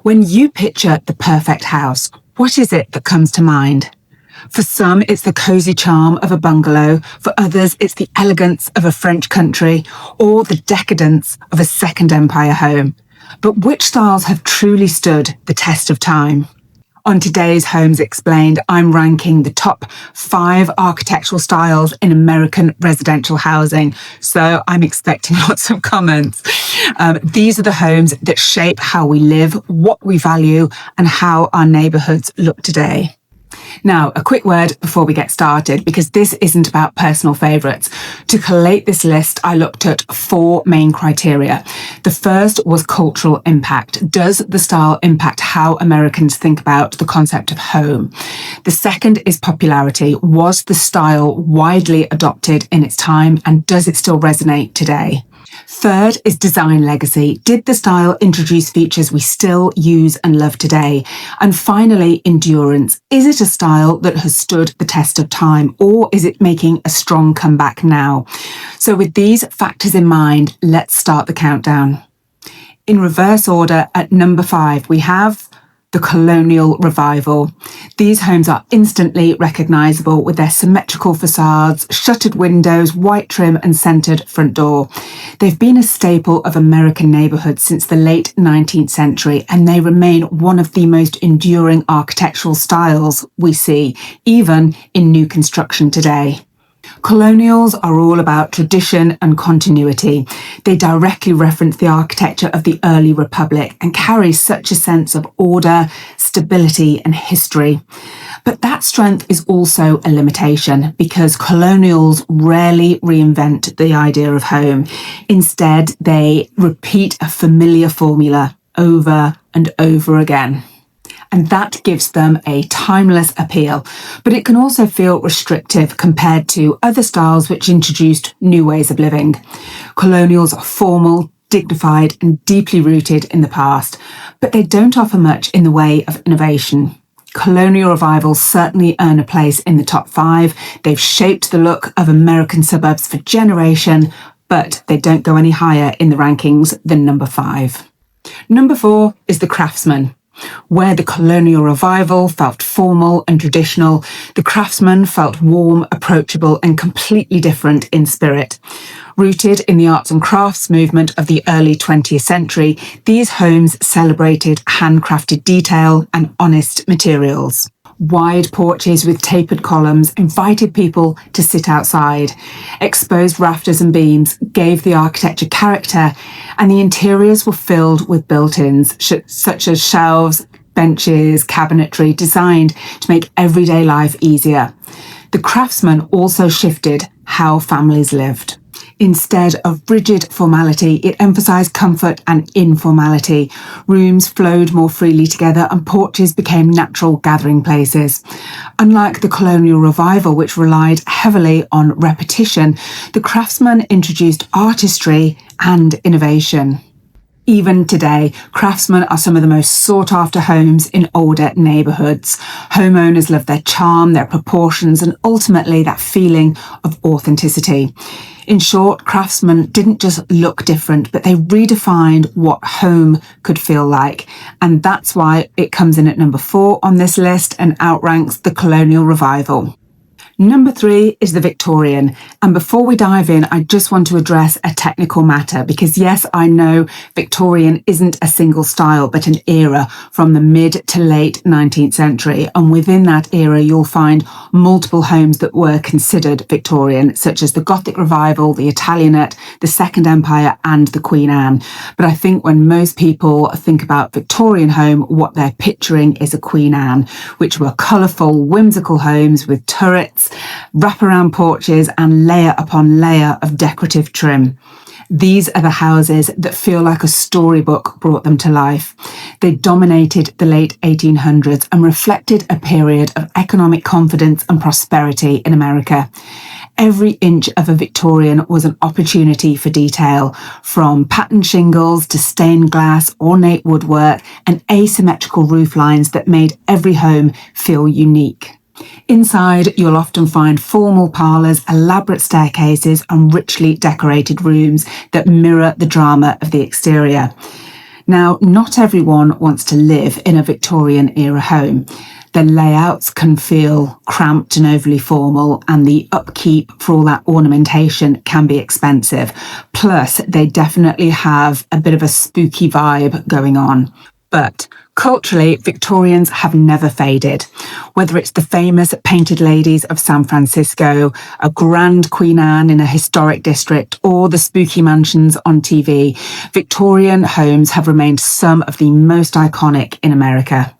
When you picture the perfect house, what is it that comes to mind? For some, it's the cozy charm of a bungalow. For others, it's the elegance of a French country or the decadence of a Second Empire home. But which styles have truly stood the test of time? On today's Homes Explained, I'm ranking the top 5 architectural styles in American residential housing. So I'm expecting lots of comments. These are the homes that shape how we live, what we value, and how our neighbourhoods look today. Now, a quick word before we get started, because this isn't about personal favourites. To collate this list, I looked at 4 main criteria. The first was cultural impact. Does the style impact how Americans think about the concept of home? The second is popularity. Was the style widely adopted in its time, and does it still resonate today? Third is design legacy. Did the style introduce features we still use and love today? And finally, endurance. Is it a style that has stood the test of time, or is it making a strong comeback now? So with these factors in mind, let's start the countdown. In reverse order, at number 5, we have the Colonial revival. These homes are instantly recognisable with their symmetrical facades, shuttered windows, white trim and centred front door. They've been a staple of American neighbourhoods since the late 19th century, and they remain one of the most enduring architectural styles we see, even in new construction today. Colonials are all about tradition and continuity. They directly reference the architecture of the early republic and carry such a sense of order, stability and history. But that strength is also a limitation, because colonials rarely reinvent the idea of home. Instead, they repeat a familiar formula over and over again. And that gives them a timeless appeal. But it can also feel restrictive compared to other styles which introduced new ways of living. Colonials are formal, dignified and deeply rooted in the past, but they don't offer much in the way of innovation. Colonial revivals certainly earn a place in the top 5. They've shaped the look of American suburbs for generations, but they don't go any higher in the rankings than number 5. Number 4 is the Craftsman. Where the Colonial revival felt formal and traditional, the Craftsman felt warm, approachable and completely different in spirit. Rooted in the arts and crafts movement of the early 20th century, these homes celebrated handcrafted detail and honest materials. Wide porches with tapered columns invited people to sit outside. Exposed rafters and beams gave the architecture character, and the interiors were filled with built-ins, such as shelves, benches, cabinetry, designed to make everyday life easier. The Craftsman also shifted how families lived. Instead of rigid formality, it emphasised comfort and informality. Rooms flowed more freely together and porches became natural gathering places. Unlike the Colonial revival, which relied heavily on repetition, the Craftsman introduced artistry and innovation. Even today, Craftsmen are some of the most sought-after homes in older neighbourhoods. Homeowners love their charm, their proportions, and ultimately that feeling of authenticity. In short, Craftsmen didn't just look different, but they redefined what home could feel like. And that's why it comes in at number 4 on this list and outranks the Colonial revival. Number 3 is the Victorian. And before we dive in, I just want to address a technical matter, because yes, I know Victorian isn't a single style, but an era from the mid to late 19th century. And within that era, you'll find multiple homes that were considered Victorian, such as the Gothic revival, the Italianate, the Second Empire, and the Queen Anne. But I think when most people think about Victorian home, what they're picturing is a Queen Anne, which were colourful, whimsical homes with turrets, wraparound porches and layer upon layer of decorative trim. These are the houses that feel like a storybook brought them to life. They dominated the late 1800s and reflected a period of economic confidence and prosperity in America. Every inch of a Victorian was an opportunity for detail, from patterned shingles to stained glass, ornate woodwork and asymmetrical roof lines that made every home feel unique. Inside, you'll often find formal parlours, elaborate staircases and richly decorated rooms that mirror the drama of the exterior. Now, not everyone wants to live in a Victorian era home. The layouts can feel cramped and overly formal, and the upkeep for all that ornamentation can be expensive. Plus, they definitely have a bit of a spooky vibe going on. But culturally, Victorians have never faded. Whether it's the famous painted ladies of San Francisco, a grand Queen Anne in a historic district, or the spooky mansions on TV, Victorian homes have remained some of the most iconic in America.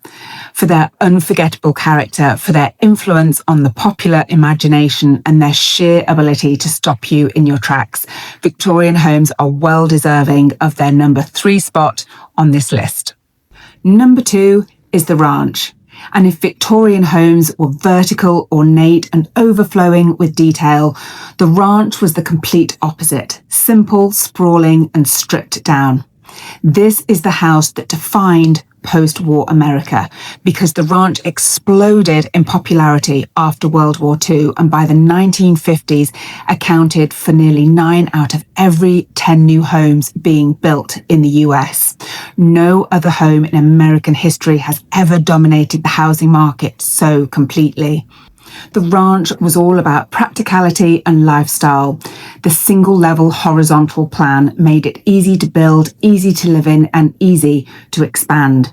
For their unforgettable character, for their influence on the popular imagination, and their sheer ability to stop you in your tracks, Victorian homes are well deserving of their number 3 spot on this list. Number 2 is the ranch. And if Victorian homes were vertical, ornate, and overflowing with detail, the ranch was the complete opposite: simple, sprawling, and stripped down. This is the house that defined post-war America, because the ranch exploded in popularity after World War II, and by the 1950s accounted for nearly 9 out of every 10 new homes being built in the US. No other home in American history has ever dominated the housing market so completely. The ranch was all about practicality and lifestyle. The single-level horizontal plan made it easy to build, easy to live in, and easy to expand.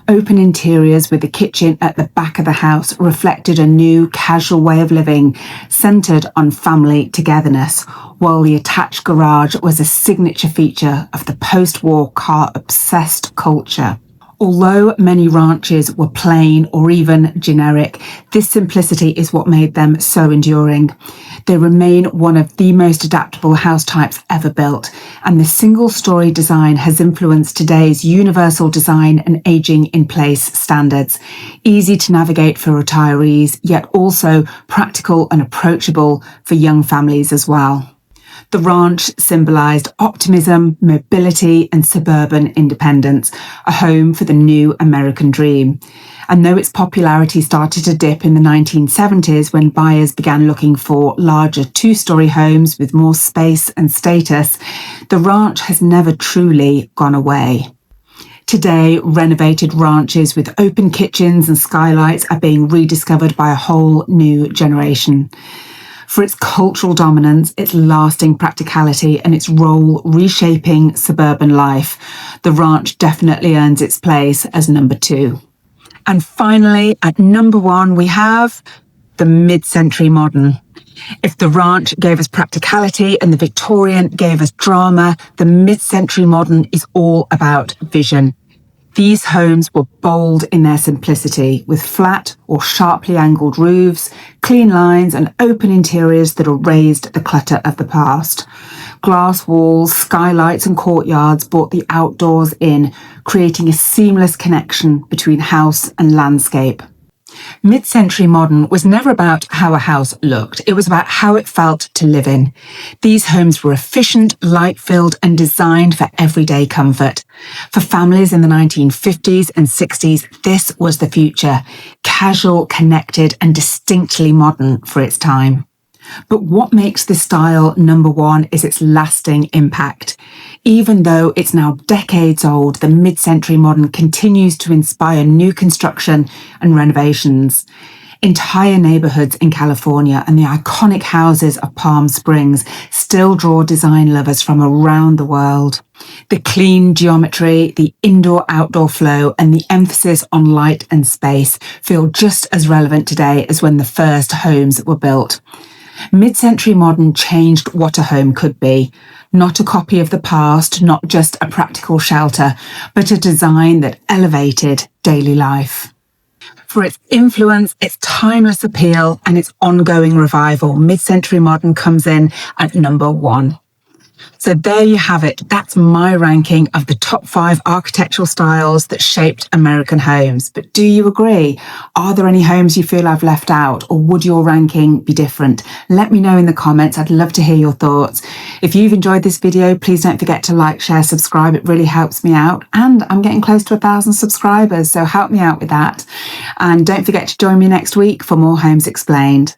Open interiors with the kitchen at the back of the house reflected a new, casual way of living, centred on family togetherness, while the attached garage was a signature feature of the post-war car-obsessed culture. Although many ranches were plain or even generic, this simplicity is what made them so enduring. They remain one of the most adaptable house types ever built, and the single-story design has influenced today's universal design and aging-in-place standards. Easy to navigate for retirees, yet also practical and approachable for young families as well. The ranch symbolised optimism, mobility, and suburban independence, a home for the new American dream. And though its popularity started to dip in the 1970s when buyers began looking for larger 2-story homes with more space and status, the ranch has never truly gone away. Today, renovated ranches with open kitchens and skylights are being rediscovered by a whole new generation. For its cultural dominance, its lasting practicality, and its role reshaping suburban life, the ranch definitely earns its place as number 2. And finally, at number 1, we have the mid-century modern. If the ranch gave us practicality and the Victorian gave us drama, the mid-century modern is all about vision. These homes were bold in their simplicity, with flat or sharply angled roofs, clean lines, and open interiors that erased the clutter of the past. Glass walls, skylights, and courtyards brought the outdoors in, creating a seamless connection between house and landscape. Mid-century modern was never about how a house looked, it was about how it felt to live in. These homes were efficient, light-filled, and designed for everyday comfort. For families in the 1950s and 60s, this was the future: casual, connected, and distinctly modern for its time. But what makes this style number 1 is its lasting impact. Even though it's now decades old, the mid-century modern continues to inspire new construction and renovations. Entire neighborhoods in California and the iconic houses of Palm Springs still draw design lovers from around the world. The clean geometry, the indoor-outdoor flow, and the emphasis on light and space feel just as relevant today as when the first homes were built. Mid-century modern changed what a home could be. Not a copy of the past, not just a practical shelter, but a design that elevated daily life. For its influence, its timeless appeal, and its ongoing revival, mid-century modern comes in at number 1. So there you have it. That's my ranking of the top 5 architectural styles that shaped American homes. But do you agree? Are there any homes you feel I've left out, or would your ranking be different? Let me know in the comments. I'd love to hear your thoughts. If you've enjoyed this video, please don't forget to like, share, subscribe. It really helps me out. And I'm getting close to 1,000 subscribers, so help me out with that. And don't forget to join me next week for more Homes Explained.